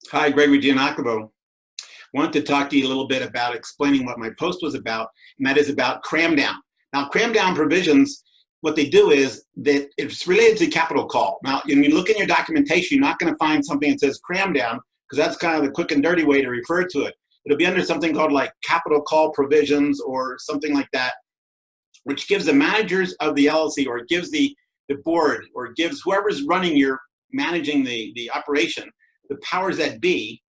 Hi, Gregory Giagnocavo. Wanted to talk to you a little bit about explaining what my post was about, and that is about cram down. Now, cram down provisions, what they do is that it's related to capital call. Now, when you look in your documentation, you're not going to find something that says cram down, because that's kind of the quick and dirty way to refer to it. It'll be under something called like capital call provisions or something like that, which gives the managers of the LLC, or it gives the board, or it gives whoever's running managing the operation, the powers that be.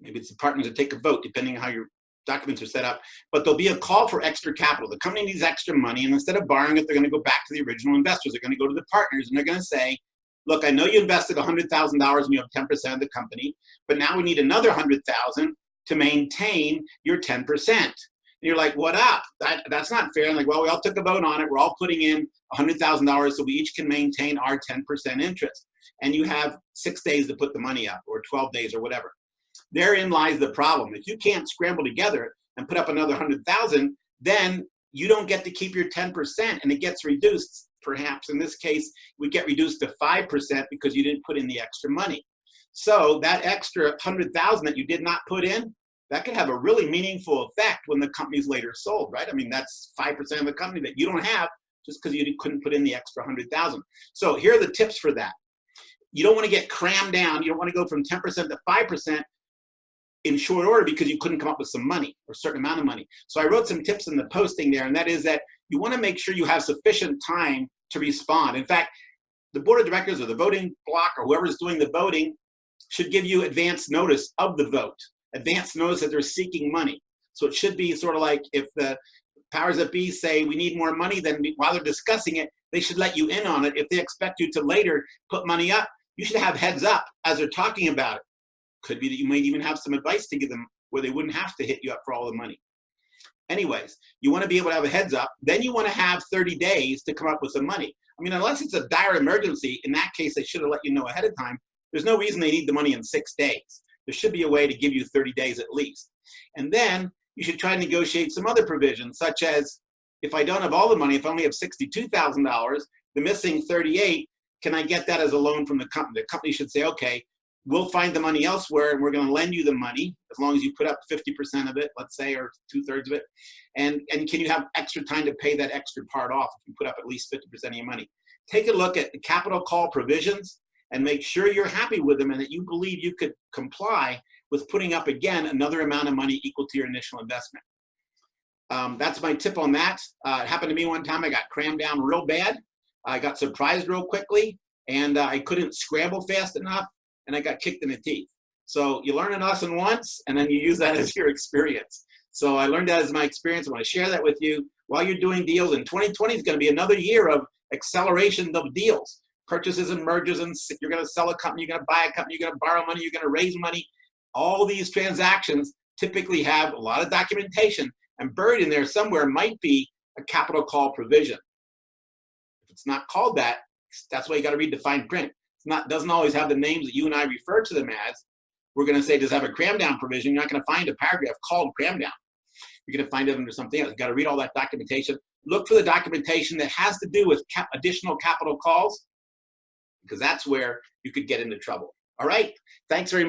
Maybe it's the partners that take a vote, depending on how your documents are set up. But there'll be a call for extra capital. The company needs extra money, and instead of borrowing it, they're going to go back to the original investors. They're going to go to the partners, and they're going to say, look, I know you invested $100,000 and you have 10% of the company, but now we need another $100,000 to maintain your 10%. And you're like, what up? That's not fair. And like, well, we all took a vote on it. We're all putting in $100,000 so we each can maintain our 10% interest. And you have 6 days to put the money up, or 12 days, or whatever. Therein lies the problem. If you can't scramble together and put up another 100,000, then you don't get to keep your 10%, and it gets reduced. Perhaps in this case, it would get reduced to 5% because you didn't put in the extra money. So that extra 100,000 that you did not put in, that could have a really meaningful effect when the company's later sold, right? I mean, that's 5% of the company that you don't have just because you couldn't put in the extra 100,000. So here are the tips for that. You don't want to get crammed down. You don't want to go from 10% to 5% in short order because you couldn't come up with some money or a certain amount of money. So I wrote some tips in the posting there, and that is that you want to make sure you have sufficient time to respond. In fact, the board of directors or the voting block or whoever's doing the voting should give you advance notice of the vote, advance notice that they're seeking money. So it should be sort of like if the powers that be say we need more money, then while they're discussing it, they should let you in on it. If they expect you to later put money up, you should have heads up as they're talking about it. Could be that you might even have some advice to give them where they wouldn't have to hit you up for all the money. Anyways, you want to be able to have a heads up. Then you want to have 30 days to come up with some money. I mean, unless it's a dire emergency, in that case, they should have let you know ahead of time. There's no reason they need the money in 6 days. There should be a way to give you 30 days at least. And then you should try to negotiate some other provisions, such as if I don't have all the money, if I only have $62,000, the missing 38, can I get that as a loan from the company? The company should say, okay, we'll find the money elsewhere, and we're going to lend you the money as long as you put up 50% of it, let's say, or 2/3 of it. And can you have extra time to pay that extra part off if you put up at least 50% of your money? Take a look at the capital call provisions and make sure you're happy with them and that you believe you could comply with putting up, again, another amount of money equal to your initial investment. That's my tip on that. It happened to me one time. I got crammed down real bad. I got surprised real quickly, and I couldn't scramble fast enough, and I got kicked in the teeth. So you learn a lesson once, and then you use that as your experience. So I learned that as my experience. I want to share that with you while you're doing deals. And 2020 is going to be another year of acceleration of deals, purchases and mergers, and you're going to sell a company, you're going to buy a company, you're going to borrow money, you're going to raise money. All these transactions typically have a lot of documentation, and buried in there somewhere might be a capital call provision. If it's not called that, that's why you got to read the fine print. Doesn't always have the names that you and I refer to them as. We're going to say, does it have a cram down provision? You're not going to find a paragraph called cram down. You're going to find it under something else. You got to read all that documentation. Look for the documentation that has to do with additional capital calls, because that's where you could get into trouble. All right. Thanks very much.